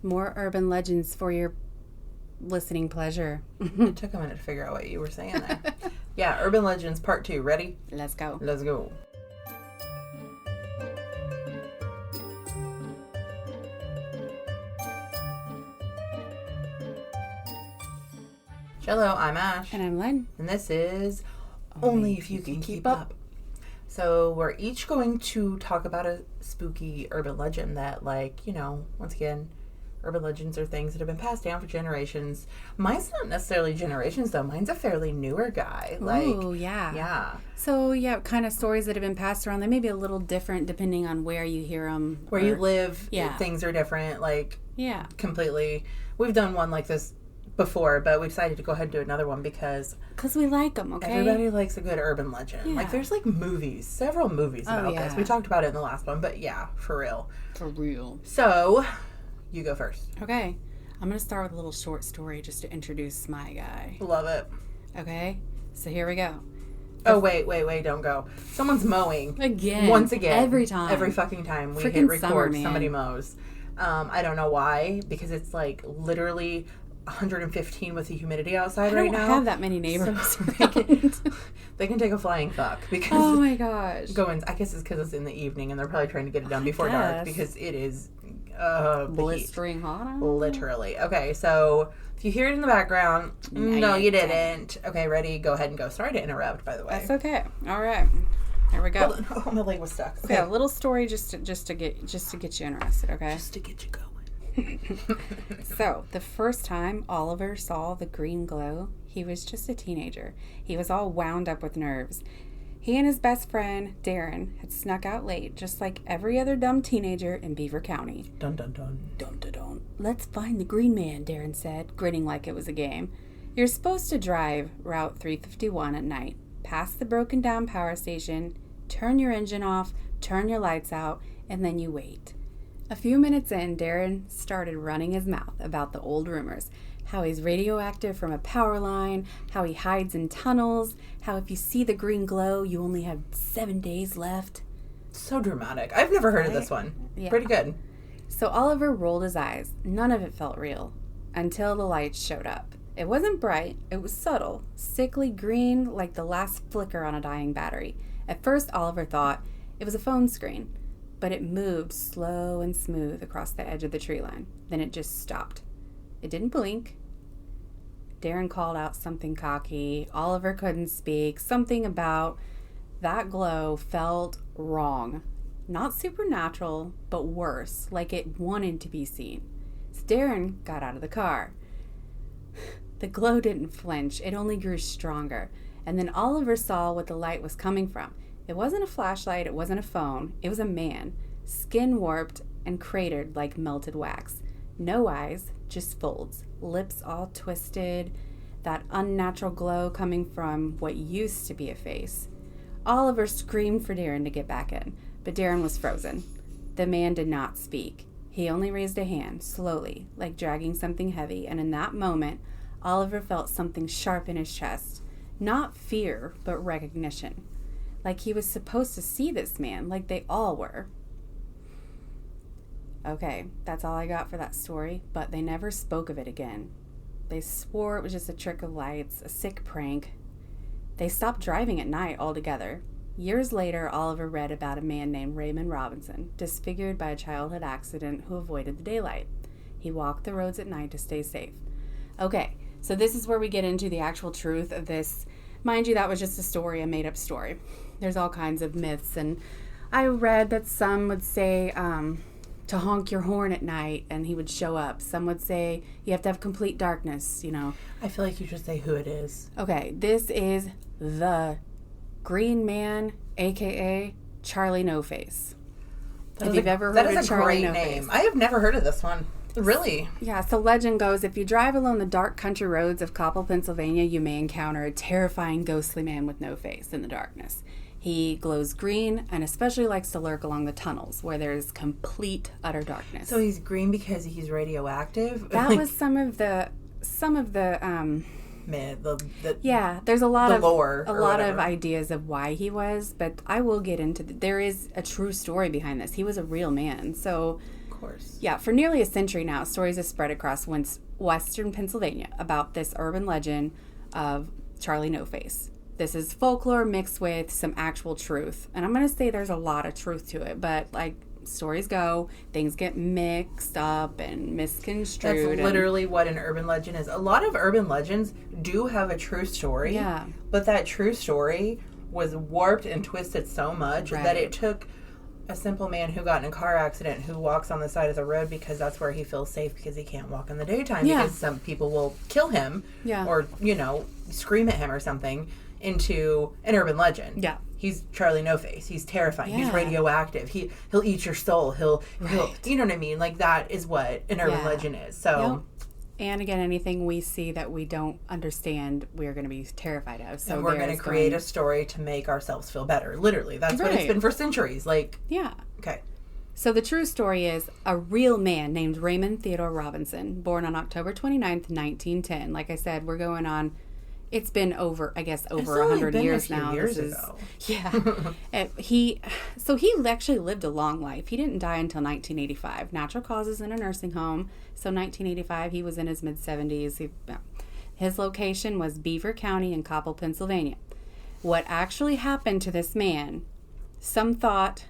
More urban legends for your listening pleasure. It took a minute to figure out what you were saying there. Yeah, Urban Legends Part 2. Ready? Let's go. Let's go. Hello, I'm Ash. And I'm Len. And this is Only If You Can Keep Up. So we're each going to talk about a spooky urban legend that, once again, urban legends are things that have been passed down for generations. Mine's not necessarily generations, though. Mine's a fairly newer guy. Oh, yeah. Yeah. So, yeah, kind of stories that have been passed around. They may be a little different depending on where you hear them. Where you live, yeah. Things are different, yeah, completely. We've done one like this before, but we decided to go ahead and do another one because we like them, okay? Everybody likes a good urban legend. Yeah. There's movies, several movies about this. We talked about it in the last one, but yeah, for real. For real. So, you go first. Okay. I'm going to start with a little short story just to introduce my guy. Love it. Okay? So here we go. Oh, wait, don't go. Someone's mowing. Again. Once again. Every time. Every fucking time we Freaking hit record, summer, man. Somebody mows. I don't know why, because it's literally 115 with the humidity outside right now. I don't have that many neighbors. So they can take a flying fuck because oh my gosh. I guess it's because it's in the evening and they're probably trying to get it done before dark because it is blistering hot. Literally. Okay, so if you hear it in the background, no, you didn't. Okay, ready? Go ahead and go. Sorry to interrupt, by the way. That's okay. All right. Here we go. Oh, my leg was stuck. Okay, a little story just to get you interested. Okay. Just to get you going. So, the first time Oliver saw the green glow, he was just a teenager. He was all wound up with nerves. He and his best friend, Darren, had snuck out late, just like every other dumb teenager in Beaver County. Dun dun dun. Dun dun dun. Let's find the green man, Darren said, grinning like it was a game. You're supposed to drive Route 351 at night, past the broken down power station, turn your engine off, turn your lights out, and then you wait. A few minutes in, Darren started running his mouth about the old rumors. How he's radioactive from a power line, how he hides in tunnels, how if you see the green glow, you only have 7 days left. So dramatic. I've never heard of this one. Yeah. Pretty good. So Oliver rolled his eyes. None of it felt real. Until the lights showed up. It wasn't bright. It was subtle. Sickly green, like the last flicker on a dying battery. At first, Oliver thought it was a phone screen. But it moved slow and smooth across the edge of the tree line. Then it just stopped. It didn't blink. Darren called out something cocky. Oliver couldn't speak. Something about that glow felt wrong. Not supernatural, but worse, like it wanted to be seen. So Darren got out of the car. The glow didn't flinch. It only grew stronger. And then Oliver saw what the light was coming from. It wasn't a flashlight, it wasn't a phone, it was a man, skin warped and cratered like melted wax. No eyes, just folds, lips all twisted, that unnatural glow coming from what used to be a face. Oliver screamed for Darren to get back in, but Darren was frozen. The man did not speak. He only raised a hand, slowly, like dragging something heavy, and in that moment, Oliver felt something sharp in his chest. Not fear, but recognition. Like he was supposed to see this man, like they all were. Okay, that's all I got for that story, but they never spoke of it again. They swore it was just a trick of lights, a sick prank. They stopped driving at night altogether. Years later, Oliver read about a man named Raymond Robinson, disfigured by a childhood accident who avoided the daylight. He walked the roads at night to stay safe. Okay, so this is where we get into the actual truth of this. Mind you, that was just a story, a made-up story. There's all kinds of myths, and I read that some would say to honk your horn at night and he would show up. Some would say you have to have complete darkness, I feel like you should say who it is. Okay, this is the Green Man, a.k.a. Charlie No Face. If you've ever heard of Charlie No Face. That is a great name. I have never heard of this one. Really? Yeah, so legend goes, if you drive along the dark country roads of Coppell, Pennsylvania, you may encounter a terrifying ghostly man with no face in the darkness. He glows green and especially likes to lurk along the tunnels where there's complete, utter darkness. So he's green because he's radioactive? That was some of the yeah, there's a lot of lore, a lot of ideas of why he was, but I will get into there is a true story behind this. He was a real man. So course. Yeah, for nearly a century now, stories have spread across western Pennsylvania about this urban legend of Charlie No Face. This is folklore mixed with some actual truth. And I'm going to say there's a lot of truth to it, but like stories go, things get mixed up and misconstrued. That's literally what an urban legend is. A lot of urban legends do have a true story. Yeah. But that true story was warped and twisted so much that it took a simple man who got in a car accident who walks on the side of the road because that's where he feels safe because he can't walk in the daytime because some people will kill him or, scream at him or something into an urban legend. Yeah. He's Charlie No Face. He's terrifying. He's radioactive. He'll eat your soul. He'll you know what I mean? Like that is what an urban legend is. So And again, anything we see that we don't understand, we're going to be terrified of. So and we're going to create a story to make ourselves feel better. Literally. That's what it's been for centuries. Like, yeah. Okay. So the true story is a real man named Raymond Theodore Robinson, born on October 29th, 1910. Like I said, we're going on, it's been over 100 years now. Years ago. Yeah. He actually lived a long life. He didn't die until 1985. Natural causes in a nursing home. So 1985, he was in his mid-70s. His location was Beaver County in Coppell, Pennsylvania. What actually happened to this man, some thought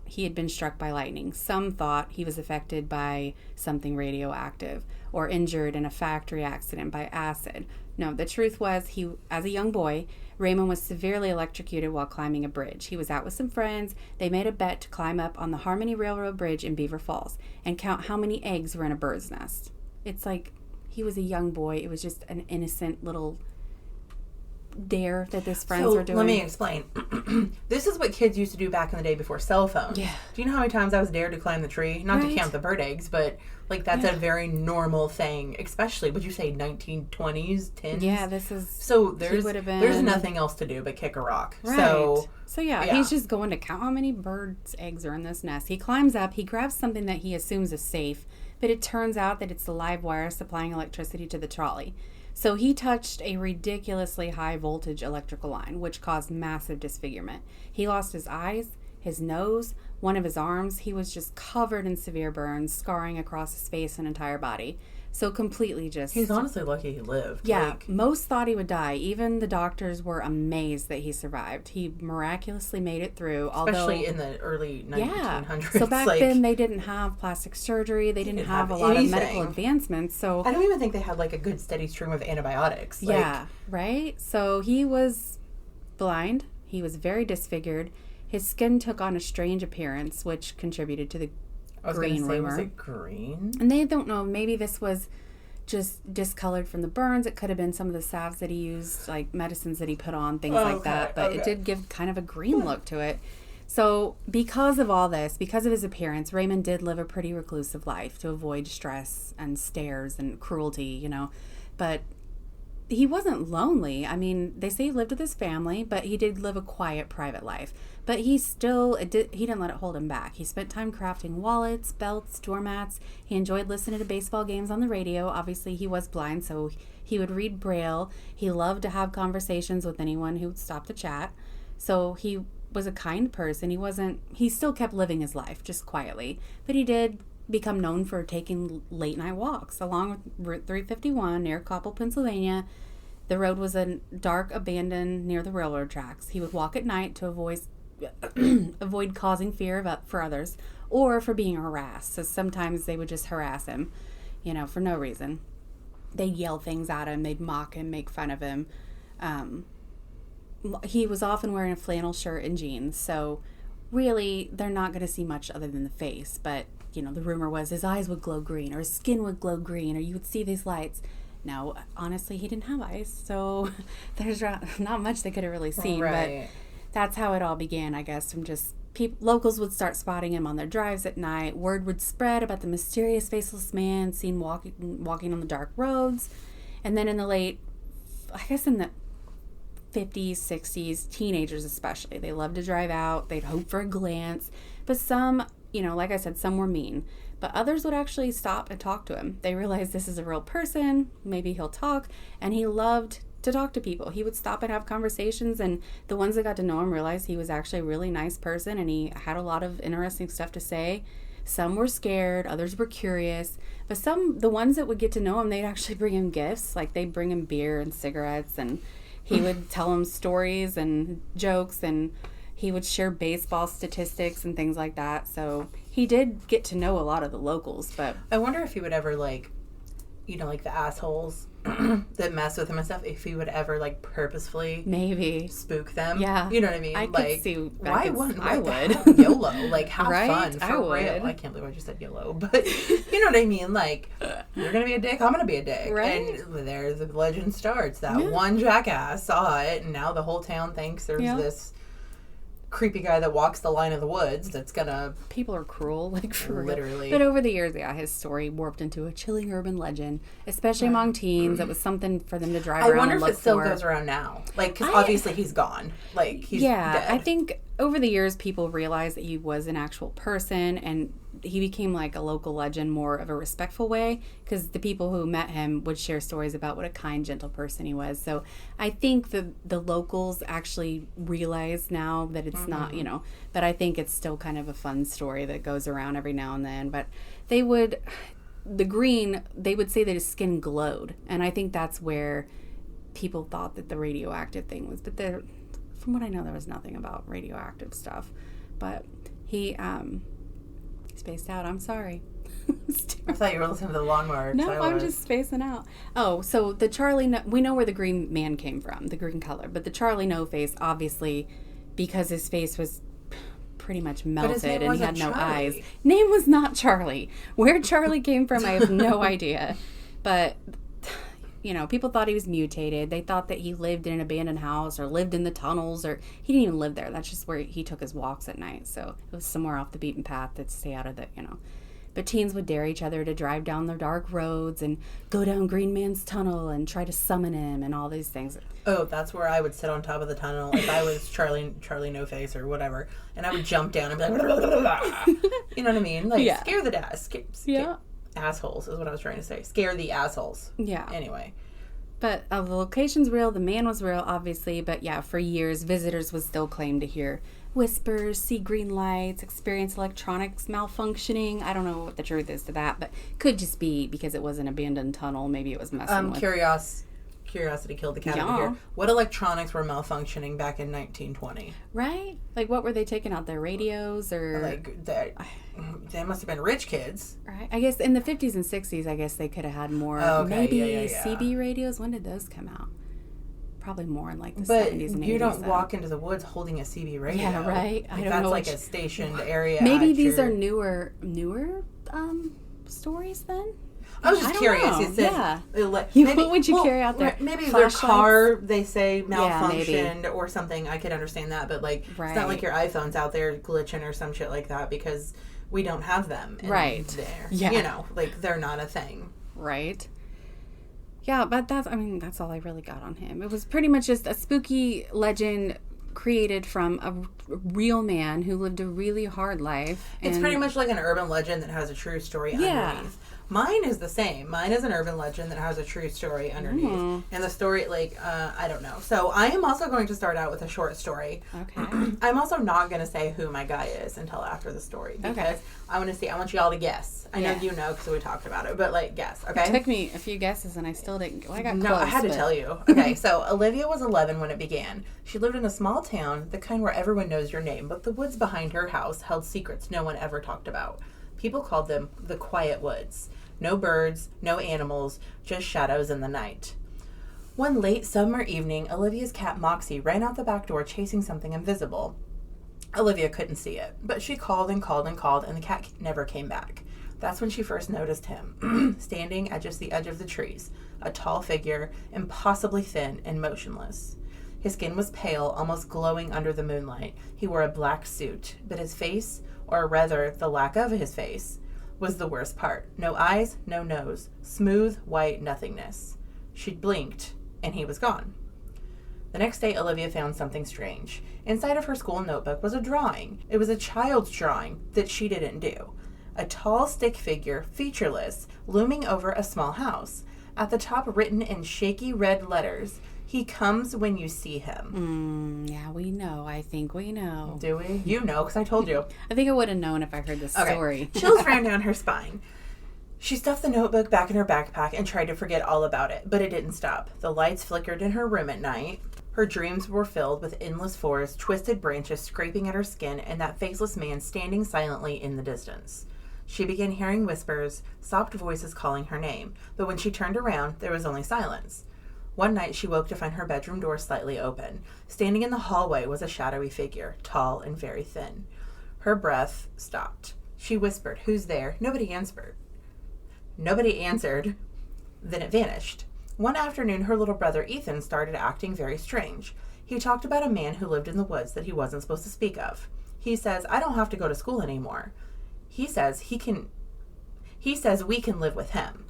he had been struck by lightning. Some thought he was affected by something radioactive or injured in a factory accident by acid. No, the truth was as a young boy, Raymond was severely electrocuted while climbing a bridge. He was out with some friends. They made a bet to climb up on the Harmony Railroad Bridge in Beaver Falls and count how many eggs were in a bird's nest. It's like he was a young boy. It was just an innocent little dare that his friends were doing. Let me explain. This is what kids used to do back in the day before cell phones. Yeah. Do you know how many times I was dared to climb the tree? Not to count the bird eggs, but like that's a very normal thing, especially, would you say 1920s, 10s? Yeah, this is... So there's nothing else to do but kick a rock. Right. So he's just going to count how many birds' eggs are in this nest. He climbs up, he grabs something that he assumes is safe, but it turns out that it's the live wire supplying electricity to the trolley. So he touched a ridiculously high voltage electrical line, which caused massive disfigurement. He lost his eyes, his nose, one of his arms. He was just covered in severe burns, scarring across his face and entire body. So completely just... He's honestly lucky he lived. Yeah, most thought he would die. Even the doctors were amazed that he survived. He miraculously made it through. Especially in the early 1900s. So back then, they didn't have plastic surgery. They didn't have a lot of medical advancements. So I don't even think they had like a good steady stream of antibiotics. Yeah, right? So he was blind. He was very disfigured. His skin took on a strange appearance, which contributed to the green rumor. Was it green? And they don't know. Maybe this was just discolored from the burns. It could have been some of the salves that he used, like medicines that he put on, things like that. But it did give kind of a green look to it. So because of all this, because of his appearance, Raymond did live a pretty reclusive life to avoid stress and stares and cruelty, But he wasn't lonely. I mean, they say he lived with his family, but he did live a quiet, private life. But he didn't let it hold him back. He spent time crafting wallets, belts, doormats. He enjoyed listening to baseball games on the radio. Obviously, he was blind, so he would read Braille. He loved to have conversations with anyone who would stop to chat. So he was a kind person. He still kept living his life, just quietly. But he did become known for taking late night walks along with Route 351 near Coppell, Pennsylvania. The road was a dark abandoned near the railroad tracks. He would walk at night to avoid causing fear for others or for being harassed. So sometimes they would just harass him, for no reason. They'd yell things at him. They'd mock him, make fun of him. He was often wearing a flannel shirt and jeans. So really, they're not going to see much other than the face. But, the rumor was his eyes would glow green or his skin would glow green or you would see these lights. No, honestly, he didn't have eyes. So there's not much they could have really seen. Right. But that's how it all began, I guess, from just locals would start spotting him on their drives at night. Word would spread about the mysterious faceless man seen walking on the dark roads. And then in the 50s, 60s, teenagers especially, they loved to drive out. They'd hope for a glance. But some, like I said, some were mean. But others would actually stop and talk to him. They realized this is a real person. Maybe he'll talk. And he loved to talk to people. He would stop and have conversations, and the ones that got to know him realized he was actually a really nice person and he had a lot of interesting stuff to say. Some were scared, others were curious. But the ones that would get to know him, they'd actually bring him gifts. Like, they'd bring him beer and cigarettes, and he would tell them stories and jokes, and he would share baseball statistics and things like that. So he did get to know a lot of the locals. But I wonder if he would ever, like, you know, like the assholes that mess with him and stuff, if he would ever, like, purposefully maybe spook them. Yeah. You know what I mean? I like, could see. why wouldn't I like, would. YOLO. Like, have Right? fun for I would. real. I can't believe I just said YOLO. But, you know what I mean? Like, you're going to be a dick, I'm going to be a dick. Right? And there the legend starts. That one jackass saw it, and now the whole town thinks there's this creepy guy that walks the line of the woods that's gonna... People are cruel, like, for literally. But over the years, his story warped into a chilling urban legend, especially among teens. It was something for them to drive around and look for. I wonder if it still goes around now. Like, because obviously he's gone. Like, he's dead. I think over the years, people realized that he was an actual person, and he became like a local legend more of a respectful way, because the people who met him would share stories about what a kind, gentle person he was. So I think the locals actually realize now that it's not, but I think it's still kind of a fun story that goes around every now and then. But they would say that his skin glowed, and I think that's where people thought that the radioactive thing was. But from what I know, there was nothing about radioactive stuff. But he spaced out. I'm sorry. I thought you were listening to the lawnmower. No, I'm just spacing out. Oh, so the Charlie... we know where the green man came from, the green color. But the Charlie No Face, obviously, because his face was pretty much melted and he had no eyes. Name was not Charlie. Where Charlie came from, I have no idea. But... people thought he was mutated. They thought that he lived in an abandoned house or lived in the tunnels, or he didn't even live there. That's just where he took his walks at night. So it was somewhere off the beaten path to stay out of the, But teens would dare each other to drive down the dark roads and go down Green Man's tunnel and try to summon him and all these things. Oh, that's where I would sit on top of the tunnel if I was Charlie No Face or whatever, and I would jump down and be like, blah, blah, blah. You know what I mean? Like, scare the dads. Assholes is what I was trying to say. Scare the assholes. Yeah. Anyway. But the location's real. The man was real, obviously. But yeah, for years, visitors would still claim to hear whispers, see green lights, experience electronics malfunctioning. I don't know what the truth is to that, but could just be because it was an abandoned tunnel. Maybe it was messing with... Curiosity killed the cat over here. What electronics were malfunctioning back in 1920? Right? Like, what were they taking out? Their radios or... Like, they must have been rich kids. Right. I guess in the 50s and 60s, I guess they could have had more. Maybe CB radios. When did those come out? Probably more in like the 70s and 80s. But you don't walk into the woods holding a CB radio. Yeah, right. I don't know. That's like a stationed area. Maybe these are newer stories then? I was just curious. You said, what would you carry out there? Maybe their car, they say, malfunctioned or something. I could understand that. But, like, it's not like your iPhone's out there glitching or some shit like that because we don't have them there. Yeah. Like, they're not a thing. Right. Yeah, but that's all I really got on him. It was pretty much just a spooky legend created from a real man who lived a really hard life. It's pretty much like an urban legend that has a true story underneath. Mine is the same. Mine is an urban legend that has a true story underneath. And the story, I don't know. So I am also going to start out with a short story. Okay. I'm also not going to say who my guy is until after the story. Because I want you all to guess. I know you know because we talked about it. But, guess, okay? It took me a few guesses and I still didn't. Well, I got close. No, I had to tell you. Okay, so Olivia was 11 when it began. She lived in a small town, the kind where everyone knows your name. But the woods behind her house held secrets no one ever talked about. People called them the Quiet Woods. No birds, no animals, just shadows in the night. One late summer evening, Olivia's cat Moxie ran out the back door chasing something invisible. Olivia couldn't see it, but she called and called and called, and the cat never came back. That's when she first noticed him, standing at just the edge of the trees, a tall figure, impossibly thin and motionless. His skin was pale, almost glowing under the moonlight. He wore a black suit, but his face, or rather the lack of his face, was the worst part. No eyes, no nose. Smooth, white nothingness. She'd blinked, and he was gone. The next day, Olivia found something strange. Inside of her school notebook was a drawing. It was a child's drawing that she didn't do. A tall stick figure, featureless, looming over a small house. At the top, written in shaky red letters, "He comes when you see him." Yeah, we know. I think we know. Do we? You know, because I told you. I think I would have known if I heard the story. Chills ran down her spine. She stuffed the notebook back in her backpack and tried to forget all about it, but it didn't stop. The lights flickered in her room at night. Her dreams were filled with endless forest, twisted branches scraping at her skin, and that faceless man standing silently in the distance. She began hearing whispers, soft voices calling her name, but when she turned around, there was only silence. One night she woke to find her bedroom door slightly open. Standing in the hallway was a shadowy figure, tall and very thin. Her breath stopped. She whispered, "Who's there?" Nobody answered. Then it vanished. One afternoon, her little brother Ethan started acting very strange. He talked about a man who lived in the woods that he wasn't supposed to speak of. He says, "I don't have to go to school anymore." He says we can live with him.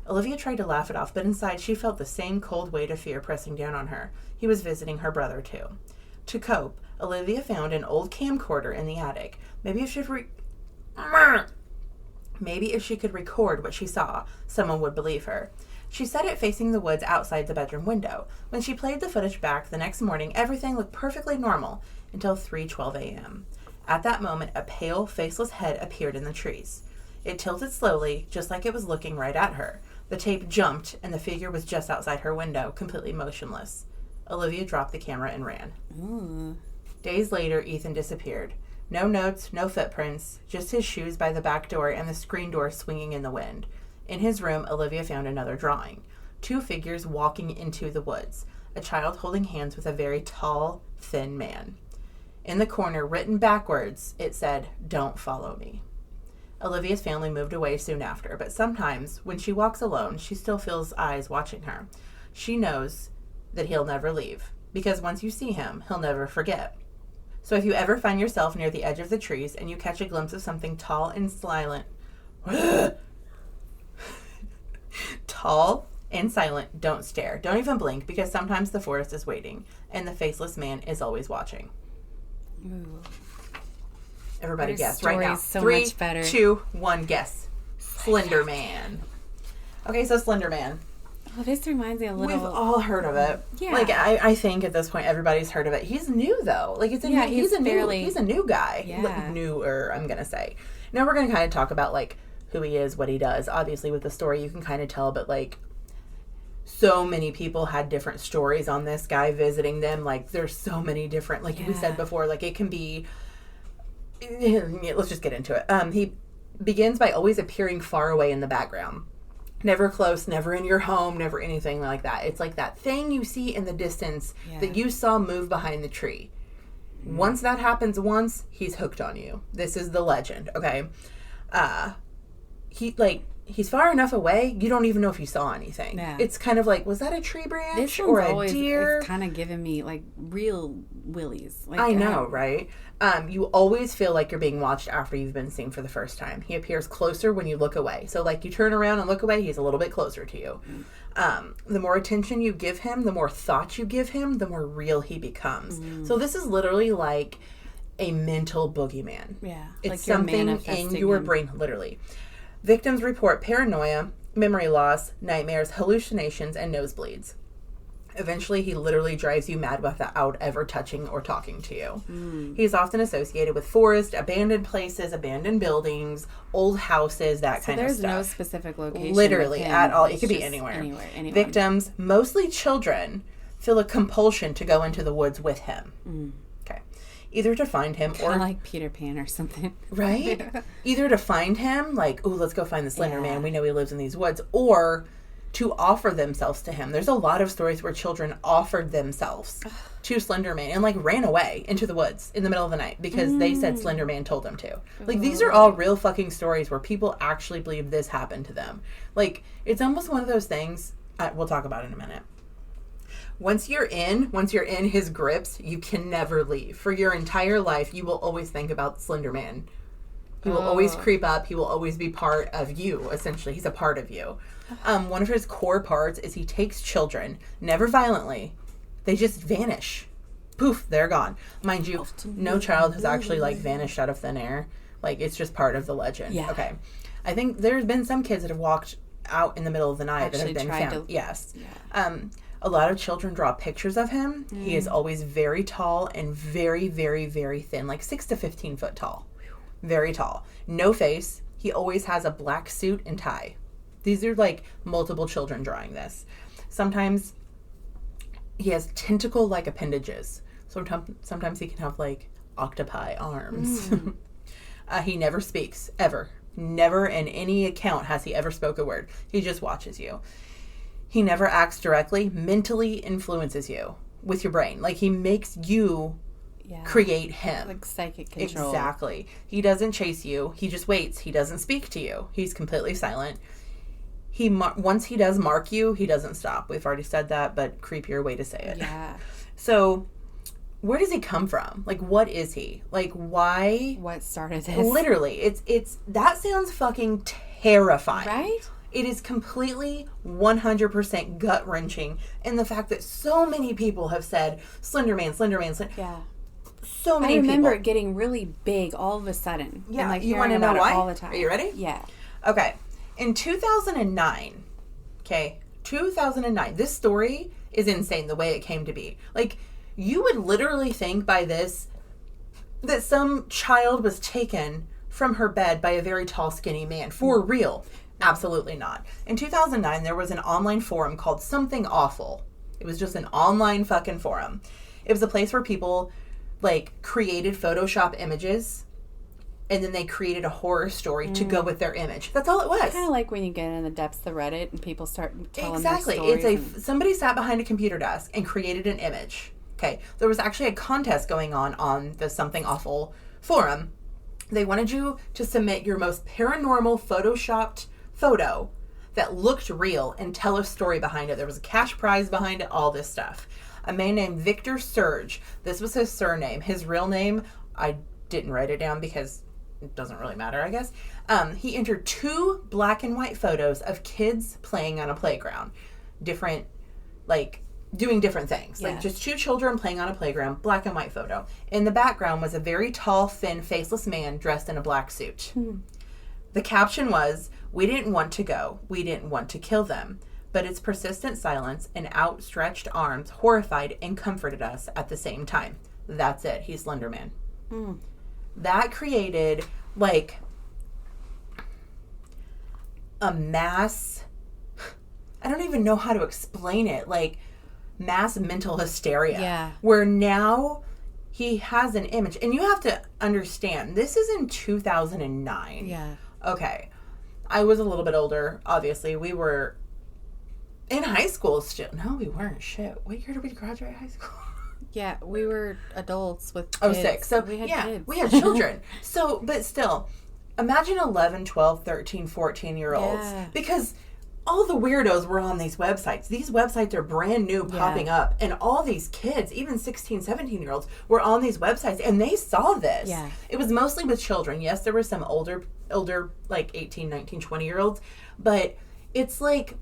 Olivia tried to laugh it off, but inside she felt the same cold weight of fear pressing down on her. He was visiting her brother too. To cope, Olivia found an old camcorder in the attic. Maybe if she could record what she saw, someone would believe her. She set it facing the woods outside the bedroom window. When she played the footage back the next morning, everything looked perfectly normal until 3:12 a.m. At that moment, a pale, faceless head appeared in the trees. It tilted slowly, just like it was looking right at her. The tape jumped, and the figure was just outside her window, completely motionless. Olivia dropped the camera and ran. Days later, Ethan disappeared. No notes, no footprints, just his shoes by the back door and the screen door swinging in the wind. In his room, Olivia found another drawing. 2 figures walking into the woods. A child holding hands with a very tall, thin man. In the corner, written backwards, it said, "Don't follow me." Olivia's family moved away soon after, but sometimes, when she walks alone, she still feels eyes watching her. She knows that he'll never leave, because once you see him, he'll never forget. So if you ever find yourself near the edge of the trees and you catch a glimpse of something tall and silent, don't stare. Don't even blink, because sometimes the forest is waiting, and the faceless man is always watching. Ooh. Everybody Your guess right now. so 3, much better. 2, 1, guess. Slender Man. Okay, so Slender Man. Oh, this reminds me a little. We've all heard of it. Yeah. Like I think at this point everybody's heard of it. He's new though. Like he's a new guy. Yeah. Newer, I'm gonna say. Now we're gonna kind of talk about like who he is, what he does. Obviously with the story you can kind of tell, but like so many people had different stories on this guy visiting them. Like there's so many different, like we said before, like it can be, let's just get into it. He begins by always appearing far away in the background. Never close, never in your home, never anything like that. It's like that thing you see in the distance that you saw move behind the tree. Once that happens he's hooked on you. This is the legend, okay? He's far enough away, you don't even know if you saw anything. Yeah. It's kind of like, was that a tree branch or a deer? It's kind of giving me like real willies. Like, I know, right? You always feel like you're being watched after you've been seen for the first time. He appears closer when you look away. So like you turn around and look away, he's a little bit closer to you. The more attention you give him, the more thought you give him, the more real he becomes. So this is literally like a mental boogeyman. Yeah. It's like something in your brain, literally. Victims report paranoia, memory loss, nightmares, hallucinations, and nosebleeds. Eventually, he literally drives you mad without ever touching or talking to you. He's often associated with forest, abandoned places, abandoned buildings, old houses, that kind of stuff. There's no specific location. Literally, at all. It could be anywhere. Victims, mostly children, feel a compulsion to go into the woods with him. Okay. Either to find him or... like Peter Pan or something. Right? Either to find him, like, ooh, let's go find the Slender Man. We know he lives in these woods. Or to offer themselves to him. There's a lot of stories where children offered themselves to Slender Man and, like, ran away into the woods in the middle of the night because they said Slender Man told them to. Like, these are all real fucking stories where people actually believe this happened to them. Like, it's almost one of those things we'll talk about in a minute. Once you're in his grips, you can never leave. For your entire life, you will always think about Slender Man. He will always creep up. He will always be part of you, essentially. He's a part of you. One of his core parts is he takes children, never violently. They just vanish. Poof, they're gone. Mind you, no child has actually, like, vanished out of thin air. Like, it's just part of the legend. Yeah. Okay. I think there's been some kids that have walked out in the middle of the night that have been found. Yes. Yeah. A lot of children draw pictures of him. He is always very tall and very, very, very thin, like 6 to 15 foot tall. Very tall. No face. He always has a black suit and tie. These are like multiple children drawing this. Sometimes he has tentacle-like appendages. Sometimes he can have like octopi arms. He never speaks, ever. Never in any account has he ever spoke a word. He just watches you. He never acts directly, mentally influences you with your brain. Like, he makes you create him. Like psychic control. Exactly. He doesn't chase you. He just waits. He doesn't speak to you. He's completely silent. Once he does mark you, he doesn't stop. We've already said that, but creepier way to say it. Yeah. So, where does he come from? Like, what is he? Like, why? What started this? Literally. It's that sounds fucking terrifying. Right? It is completely 100% gut-wrenching in the fact that so many people have said, Slender Man, Slender Man, Slender Man. Yeah. So many people. I remember people. it getting really big all of a sudden. Yeah, and, like, you want to know why? All the time. Are you ready? Yeah. Okay. In 2009, this story is insane the way it came to be. Like, you would literally think by this that some child was taken from her bed by a very tall, skinny man. For real. Absolutely not. In 2009, there was an online forum called Something Awful. It was just an online fucking forum. It was a place where people, like, created Photoshop images, and then they created a horror story to go with their image. That's all it was. Kind of like when you get in the depths of Reddit and people start telling exactly. their stories. Somebody sat behind a computer desk and created an image. Okay. There was actually a contest going on the Something Awful forum. They wanted you to submit your most paranormal Photoshopped photo that looked real and tell a story behind it. There was a cash prize behind it, all this stuff. A man named Victor Surge, this was his surname. His real name, I didn't write it down because it doesn't really matter, I guess. He entered 2 black and white photos of kids playing on a playground. Different, like, doing different things. Yeah. Like, just 2 children playing on a playground, black and white photo. In the background was a very tall, thin, faceless man dressed in a black suit. The caption was, "We didn't want to go. We didn't want to kill them. But its persistent silence and outstretched arms horrified and comforted us at the same time." That's it. He's Slender Man. That created, like, a mass... I don't even know how to explain it. Like, mass mental hysteria. Yeah. Where now he has an image. And you have to understand, this is in 2009. Yeah. Okay. I was a little bit older, obviously. We were in high school still. No, we weren't. Shit. What year did we graduate high school? Yeah, we were adults with kids. Oh, 6. So, we had kids. We had children. So, but still, imagine 11, 12, 13, 14-year-olds. Yeah. Because all the weirdos were on these websites. These websites are brand new, popping up. And all these kids, even 16, 17-year-olds, were on these websites. And they saw this. Yeah. It was mostly with children. Yes, there were some older, like 18, 19, 20-year-olds. But it's like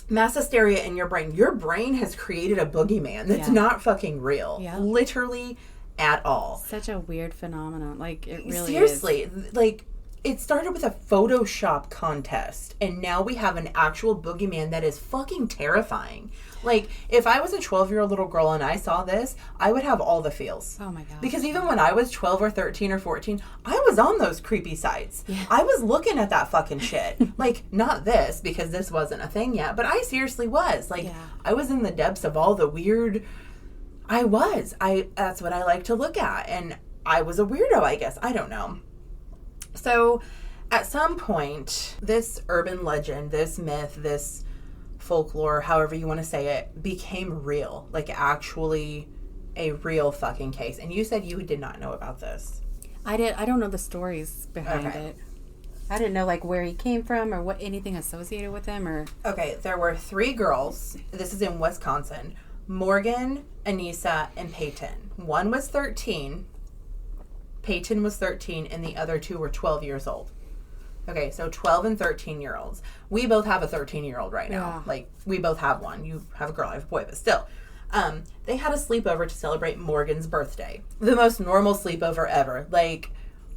mass hysteria in your brain. Your brain has created a boogeyman that's not fucking real. Yeah. Literally at all. Such a weird phenomenon. Like, it really Seriously, is. like, it started with a Photoshop contest, and now we have an actual boogeyman that is fucking terrifying. Like, if I was a 12-year-old little girl and I saw this, I would have all the feels. Oh, my God. Because even when I was 12 or 13 or 14, I was on those creepy sites. Yeah. I was looking at that fucking shit. Like, not this, because this wasn't a thing yet, but I seriously was. Like, I was in the depths of all the weird... That's what I like to look at, and I was a weirdo, I guess. I don't know. So, at some point, this urban legend, this myth, this folklore, however you want to say it, became real. Like, actually a real fucking case. And you said you did not know about this. I don't know the stories behind it. I didn't know, like, where he came from or what anything associated with him or... Okay, there were 3 girls. This is in Wisconsin. Morgan, Anissa, and Peyton. One was 13. Peyton was 13, and the other 2 were 12 years old. Okay, so 12 and 13-year-olds. We both have a 13-year-old right now. Yeah. Like, we both have one. You have a girl, I have a boy, but still. They had a sleepover to celebrate Morgan's birthday. The most normal sleepover ever. Like,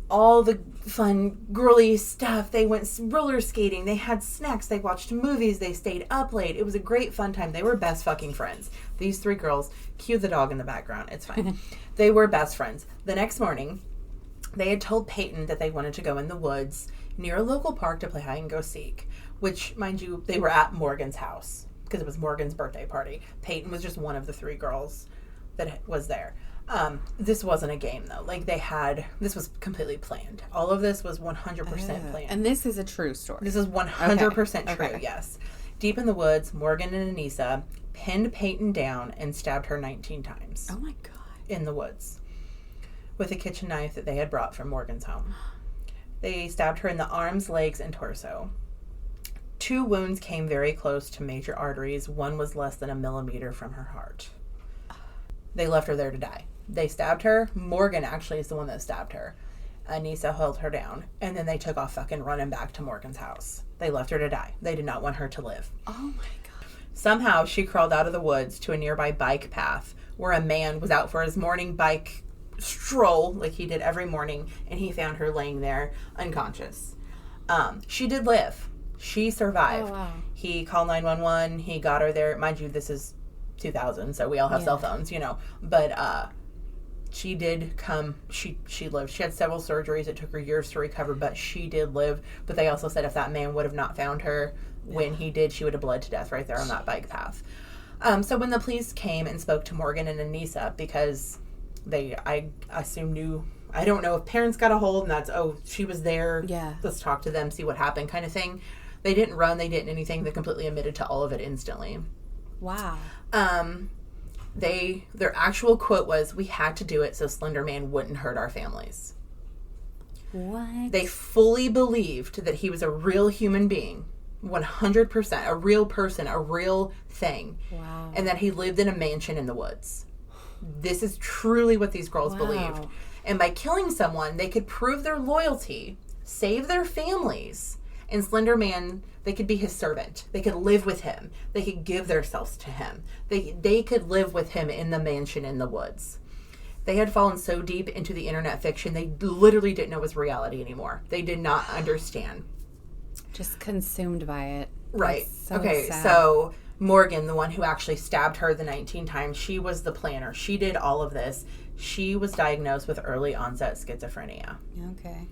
all the fun, girly stuff. They went roller skating. They had snacks. They watched movies. They stayed up late. It was a great fun time. They were best fucking friends. These 3 girls, cue the dog in the background. It's fine. They were best friends. The next morning, they had told Peyton that they wanted to go in the woods near a local park to play hide and go seek, which, mind you, they were at Morgan's house because it was Morgan's birthday party. Peyton was just one of the 3 girls that was there. This wasn't a game, though. Like, this was completely planned. All of this was 100% planned. And this is a true story. This is 100% true, yes. Deep in the woods, Morgan and Anissa pinned Peyton down and stabbed her 19 times. Oh, my God. In the woods. With a kitchen knife that they had brought from Morgan's home. They stabbed her in the arms, legs, and torso. 2 wounds came very close to major arteries. One was less than a millimeter from her heart. They left her there to die. They stabbed her. Morgan actually is the one that stabbed her. Anissa held her down. And then they took off fucking running back to Morgan's house. They left her to die. They did not want her to live. Oh, my God. Somehow, she crawled out of the woods to a nearby bike path where a man was out for his morning bike stroll, like he did every morning, and he found her laying there unconscious. She did live. She survived. Oh, wow. He called 911. He got her there. Mind you, this is 2000, so we all have cell phones, But she did come. She lived. She had several surgeries. It took her years to recover, but she did live. But they also said if that man would have not found her when he did, she would have bled to death right there on that bike path. So when the police came and spoke to Morgan and Anissa, because I assume knew, I don't know if parents got a hold and that's, she was there. Yeah. Let's talk to them, see what happened kind of thing. They didn't run. They didn't anything. They completely admitted to all of it instantly. Wow. Their actual quote was, "We had to do it so Slender Man wouldn't hurt our families." What? They fully believed that he was a real human being, 100%, a real person, a real thing. Wow. And that he lived in a mansion in the woods. This is truly what these girls believed. And by killing someone, they could prove their loyalty, save their families, and Slender Man, they could be his servant. They could live with him. They could give themselves to him. They could live with him in the mansion in the woods. They had fallen so deep into the internet fiction, they literally didn't know it was reality anymore. They did not understand. Just consumed by it. Right. So okay, sad. So Morgan, the one who actually stabbed her the 19 times, she was the planner. She did all of this. She was diagnosed with early onset schizophrenia. Okay.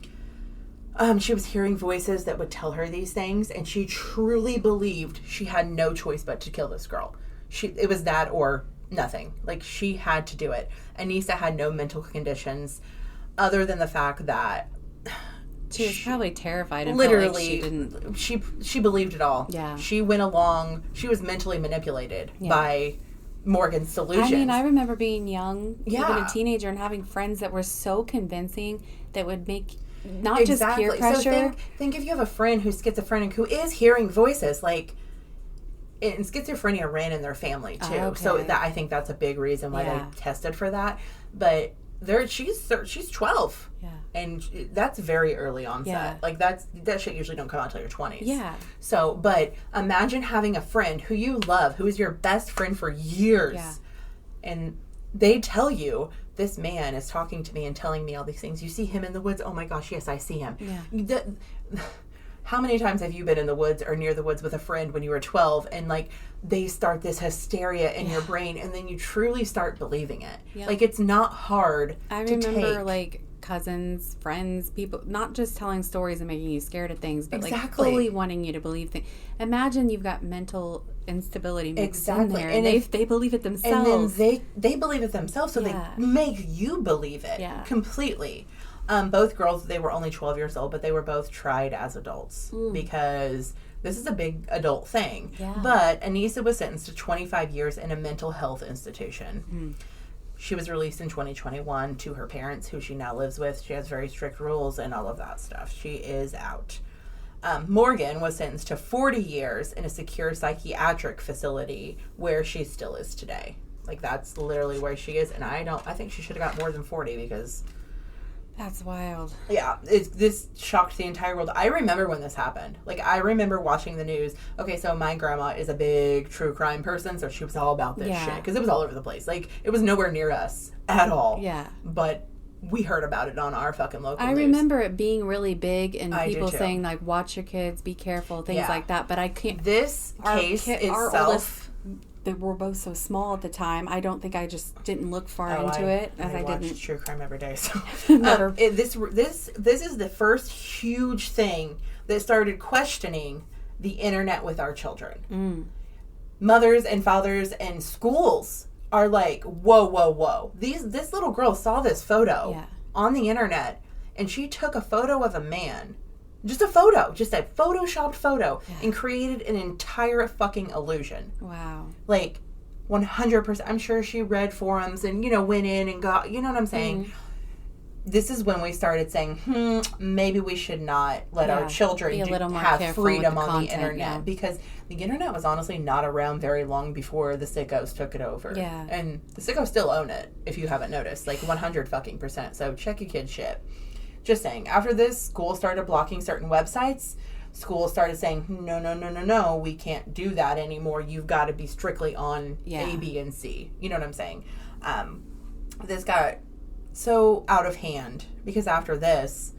She was hearing voices that would tell her these things, and she truly believed she had no choice but to kill this girl. It was that or nothing. Like, she had to do it. Anissa had no mental conditions other than the fact that she was probably terrified and literally felt like she didn't. She believed it all. Yeah. She went along. She was mentally manipulated by Morgan's solutions. I mean, I remember being young, even Yeah. a teenager, and having friends that were so convincing that would make not just peer pressure. So think if you have a friend who's schizophrenic who is hearing voices, like, and schizophrenia ran in their family too. Okay. So that, I think that's a big reason why they tested for that. But she's 12. Yeah. And that's very early onset. Yeah. Like, that shit usually don't come out until your 20s. Yeah. So, but imagine having a friend who you love, who is your best friend for years. Yeah. And they tell you, this man is talking to me and telling me all these things. You see him in the woods. Oh my gosh, yes, I see him. Yeah. How many times have you been in the woods or near the woods with a friend when you were 12 and, like, they start this hysteria in your brain and then you truly start believing it? Yep. Like, it's not hard I remember, like, cousins, friends, people, not just telling stories and making you scared of things, but like fully wanting you to believe things. Imagine you've got mental instability mixed in there, and they believe it themselves. And then they believe it themselves, so they make you believe it completely. Both girls, they were only 12 years old, but they were both tried as adults because this is a big adult thing. Yeah. But Anissa was sentenced to 25 years in a mental health institution. She was released in 2021 to her parents, who she now lives with. She has very strict rules and all of that stuff. She is out. Morgan was sentenced to 40 years in a secure psychiatric facility where she still is today. Like, that's literally where she is. And I think she should have got more than 40 because... That's wild. Yeah, this shocked the entire world. I remember when this happened. Like, I remember watching the news. Okay, so my grandma is a big true crime person, so she was all about this shit. Because it was all over the place. Like, it was nowhere near us at all. Yeah. But we heard about it on our fucking local I news. remember it being really big and I people do too. saying, like, watch your kids, be careful, things like that. But I can't... This case our itself... oldest, they were both so small at the time. I don't think I just didn't look far into it. I watch true crime every day. So this is the first huge thing that started questioning the internet with our children. Mothers and fathers and schools are like, whoa. This little girl saw this photo on the internet, and she took a photo of a man. Just a photoshopped photo, and created an entire fucking illusion. Wow. Like, 100%. I'm sure she read forums and, went in and got, you know what I'm saying? This is when we started saying, maybe we should not let our children have freedom on the internet. Because the internet was honestly not around very long before the sickos took it over. Yeah. And the sickos still own it, if you haven't noticed. Like, 100%. So check your kid's shit. Just saying, after this, school started blocking certain websites. School started saying, no, we can't do that anymore. You've got to be strictly on A, B, and C. You know what I'm saying? This got so out of hand because after this,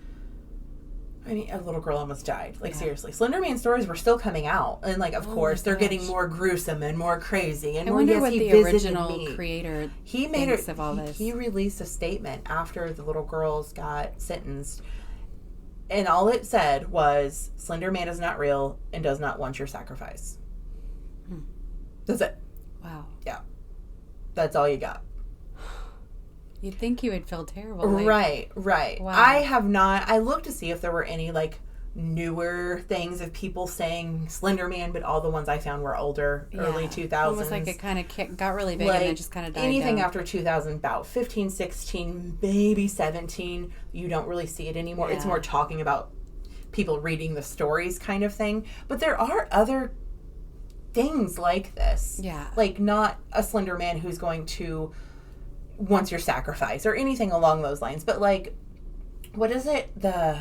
I mean, a little girl almost died. Like, seriously. Slender Man stories were still coming out. And, like, of course, they're getting more gruesome and more crazy. And I wonder what the original creator thinks of all this. He released a statement after the little girls got sentenced. And all it said was, Slender Man is not real and does not want your sacrifice. That's it. Wow. Yeah. That's all you got. You'd think you would feel terrible. Right. Wow. I looked to see if there were any, like, newer things of people saying Slender Man, but all the ones I found were older, early 2000s. Almost like it kind of got really big, like, and then just kind of died anything down. after 2000, about 15, 16, maybe 17, you don't really see it anymore. It's more talking about people reading the stories kind of thing. But there are other things like this. Yeah. Like, not a Slender Man who's going to wants your sacrifice or anything along those lines, but, like, what is it, the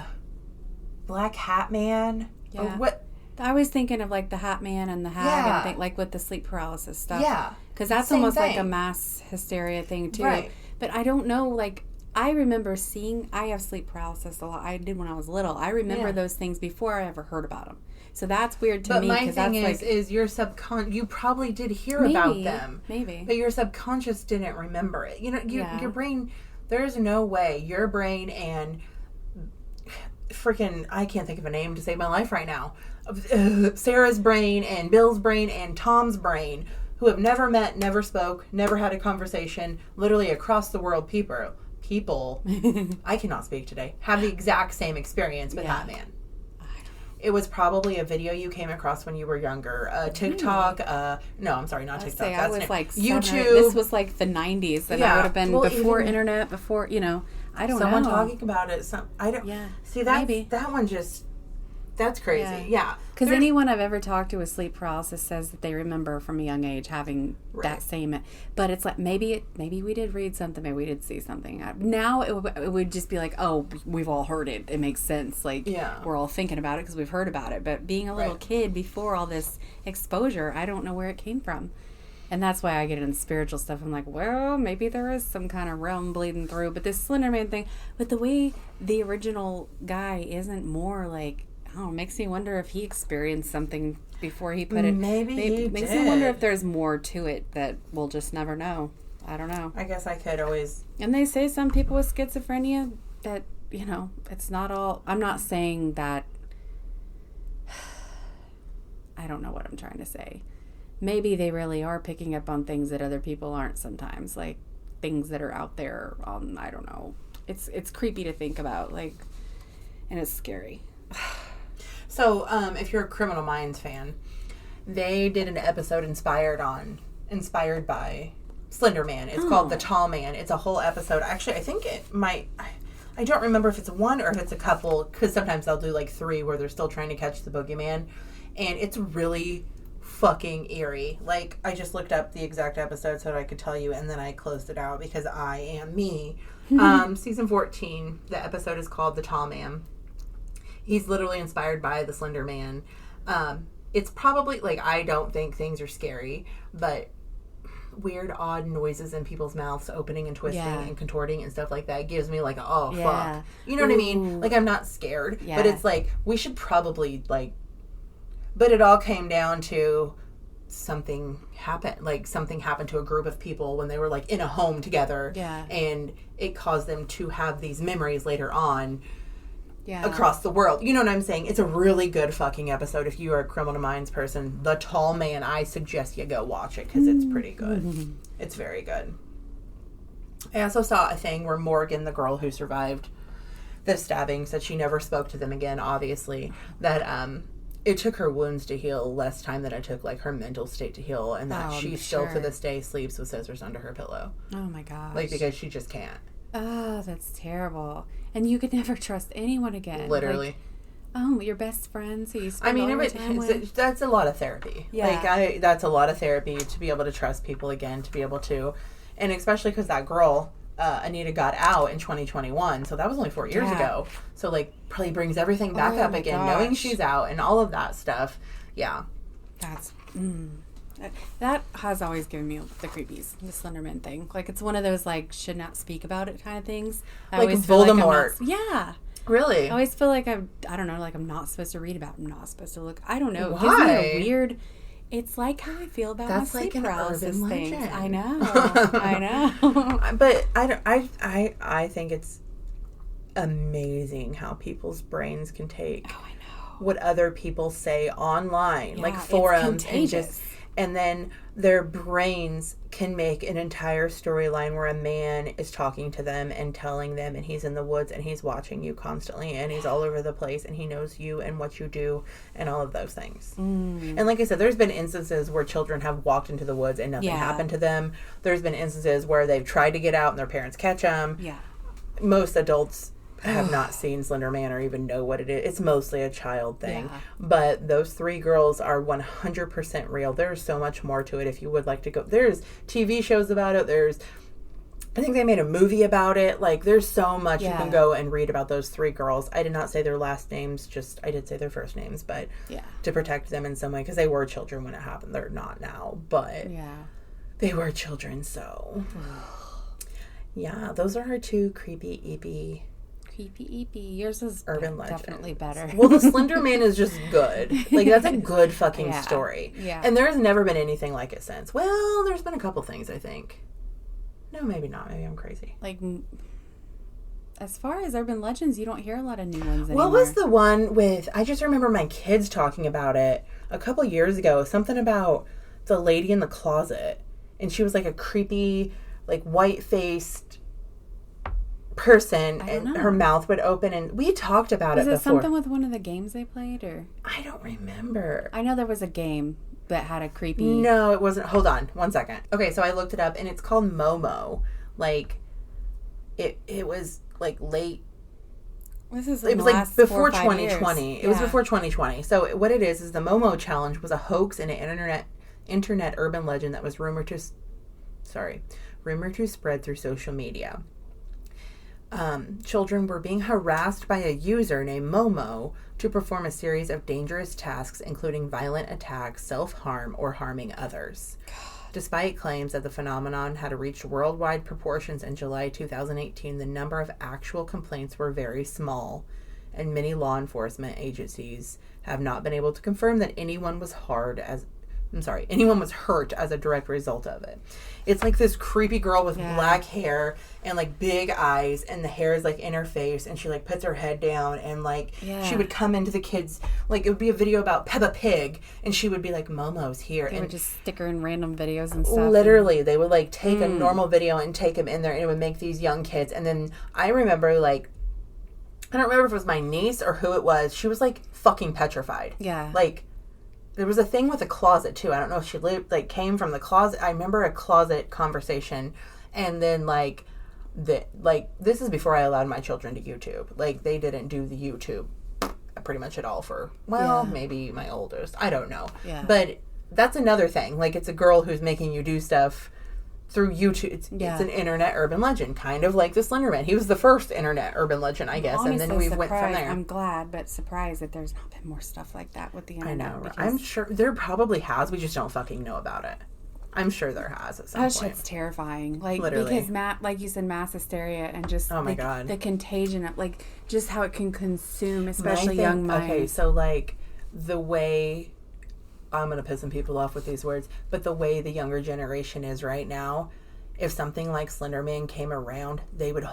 Black Hat Man? Yeah. Or what? I was thinking of, like, the Hat Man and the Hag and thing, like with the sleep paralysis stuff. Yeah. Because that's almost like a mass hysteria thing too. Right. But I don't know, like, I remember I have sleep paralysis a lot. I did when I was little. I remember those things before I ever heard about them. So that's weird to me. But my thing is your you probably did hear about them. Maybe. But your subconscious didn't remember it. You know, your brain, there's no way your brain and freaking, I can't think of a name to save my life right now. Sarah's brain and Bill's brain and Tom's brain, who have never met, never spoke, never had a conversation, literally across the world, people, I cannot speak today, have the exact same experience with that man. It was probably a video you came across when you were younger. TikTok. No, I'm sorry, not TikTok. I was like YouTube. This was like the 90s, and I would have been before internet, before, I don't know. Someone talking about it. I don't. Yeah. See, that one just. That's crazy. Yeah. Because anyone I've ever talked to with sleep paralysis says that they remember from a young age having that same. But it's like maybe we did read something, maybe we did see something. Now it would just be like, oh, we've all heard it. It makes sense. Like we're all thinking about it because we've heard about it. But being a little kid before all this exposure, I don't know where it came from. And that's why I get into spiritual stuff. I'm like, well, maybe there is some kind of realm bleeding through. But this Slender Man thing, but the way the original guy isn't more like. Oh, makes me wonder if he experienced something before he put it. Maybe he makes did. me wonder if there's more to it that we'll just never know. I don't know. I guess I could always. And they say some people with schizophrenia that, it's not all. I'm not saying that. I don't know what I'm trying to say. Maybe they really are picking up on things that other people aren't sometimes, like things that are out there. I don't know. It's creepy to think about, like, and it's scary. So, if you're a Criminal Minds fan, they did an episode inspired by Slender Man. It's called The Tall Man. It's a whole episode. Actually, I think it might. I don't remember if it's one or if it's a couple, because sometimes they'll do like 3 where they're still trying to catch the boogeyman, and it's really fucking eerie. Like, I just looked up the exact episode so that I could tell you, and then I closed it out because I am me. Season 14. The episode is called The Tall Man. He's literally inspired by the Slender Man. It's probably, like, I don't think things are scary, but weird, odd noises in people's mouths opening and twisting and contorting and stuff like that gives me like, oh, fuck. You know what I mean? Like, I'm not scared. Yeah. But it's like, we should probably, like... But it all came down to something happened. Like, something happened to a group of people when they were, like, in a home together. Yeah. And it caused them to have these memories later on. Yeah. Across the world. You know what I'm saying? It's a really good fucking episode. If you are a Criminal Minds person, The Tall Man, I suggest you go watch it because it's pretty good. It's very good. I also saw a thing where Morgan, the girl who survived the stabbing, said she never spoke to them again, obviously. That it took her wounds to heal less time than it took, like, her mental state to heal. And that she still, to this day, sleeps with scissors under her pillow. Oh, my gosh. Like, because she just can't. Oh, that's terrible. And you could never trust anyone again. Literally. Like, your best friends who you spend all your time with. That's a lot of therapy. Yeah. Like, that's a lot of therapy to be able to trust people again, to be able to... And especially because that girl, Anita, got out in 2021. So that was only 4 years ago. So, like, probably brings everything back up again, knowing she's out and all of that stuff. Yeah. That's... That has always given me the creepies, the Slender Man thing. Like, it's one of those, like, should not speak about it kind of things. I like Voldemort. Yeah. Really? I always feel like I don't know, like I'm not supposed to read about, I'm not supposed to look. I don't know. It gives me a weird... It's like how I feel about my sleep paralysis things. I know. I know. But I think it's amazing how people's brains can take what other people say online, like forums, and then their brains can make an entire storyline where a man is talking to them and telling them, and he's in the woods and he's watching you constantly and he's all over the place and he knows you and what you do and all of those things. And like I said, there's been instances where children have walked into the woods and nothing happened to them. There's been instances where they've tried to get out and their parents catch them. Yeah. Most adults have not seen Slender Man or even know what it is. It's mostly a child thing. Yeah. But those 3 girls are 100% real. There's so much more to it if you would like to go. There's TV shows about it. I think they made a movie about it. Like, there's so much you can go and read about those 3 girls. I did not say their last names, I did say their first names, but to protect them in some way, because they were children when it happened. They're not now, but they were children, so. Yeah, those are our 2 creepy, eepy... Yours is urban legend. Definitely better. Well, the Slender Man is just good. Like, that's a good fucking story. Yeah. And there's never been anything like it since. Well, there's been a couple things, I think. No, maybe not. Maybe I'm crazy. Like, as far as urban legends, you don't hear a lot of new ones anymore. What was the one with... I just remember my kids talking about it a couple years ago. Something about the lady in the closet. And she was like a creepy, like, white-faced... person, and her mouth would open, and we talked about it before. Was it something with one of the games they played, or? I don't remember. I know there was a game that had a creepy... No, it wasn't. Hold on, 1 second. Okay, so I looked it up, and it's called Momo. Like, it was, like, late... This is it was, like, before 2020. Years. It was before 2020. So what it is the Momo Challenge was a hoax and an internet urban legend that was rumored to spread through social media. Children were being harassed by a user named Momo to perform a series of dangerous tasks, including violent attacks, self-harm, or harming others. God. Despite claims that the phenomenon had reached worldwide proportions in July 2018, the number of actual complaints were very small, and many law enforcement agencies have not been able to confirm that anyone was hurt as a direct result of it. It's like this creepy girl with black hair and like big eyes, and the hair is like in her face, and she like puts her head down, and like she would come into the kids, like it would be a video about Peppa Pig, and she would be like, Momo's here. They would just stick her in random videos and stuff. Literally, they would like take a normal video and take him in there, and it would make these young kids. And then I remember like, I don't remember if it was my niece or who it was, she was like fucking petrified. Yeah. Like, there was a thing with a closet, too. I don't know if she came from the closet. I remember a closet conversation. And then, this is before I allowed my children to YouTube. Like, they didn't do the YouTube pretty much at all for, maybe my oldest. I don't know. Yeah. But that's another thing. Like, it's a girl who's making you do stuff through YouTube. It's an internet urban legend, kind of like the Slender Man. He was the first internet urban legend, I guess, and then we went from there. I'm glad, but surprised that there's not been more stuff like that with the internet. I know. I'm sure there probably has. We just don't fucking know about it. I'm sure there has at some That point. shit's terrifying. Like, Literally. because like you said, mass hysteria and just oh my God. the contagion of, like, just how it can consume, especially young minds. Okay, so, like, the way, I'm going to piss some people off with these words, but the way the younger generation is right now, if something like Slender Man came around, they would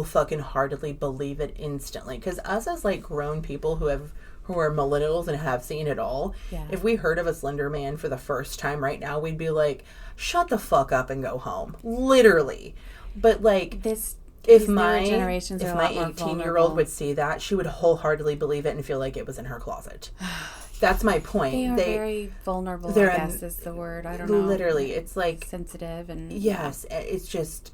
fucking heartedly believe it instantly. Because us as, like, grown people who are millennials and have seen it all, if we heard of a Slender Man for the first time right now, we'd be like, shut the fuck up and go home. Literally. But, like, if my 18-year-old would see that, she would wholeheartedly believe it and feel like it was in her closet. That's my point. They are very vulnerable, I guess is the word. I don't know. Literally. It's like... sensitive and... Yes. It's just...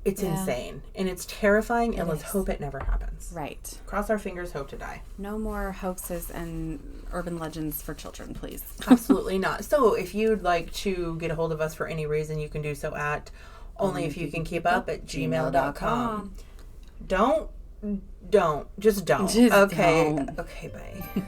It's insane. And it's terrifying, and let's hope it never happens. Right. Cross our fingers, hope to die. No more hoaxes and urban legends for children, please. Absolutely not. So, if you'd like to get a hold of us for any reason, you can do so at onlyifyoucankeepup at gmail.com. Just don't. Just okay. don't. Okay, bye.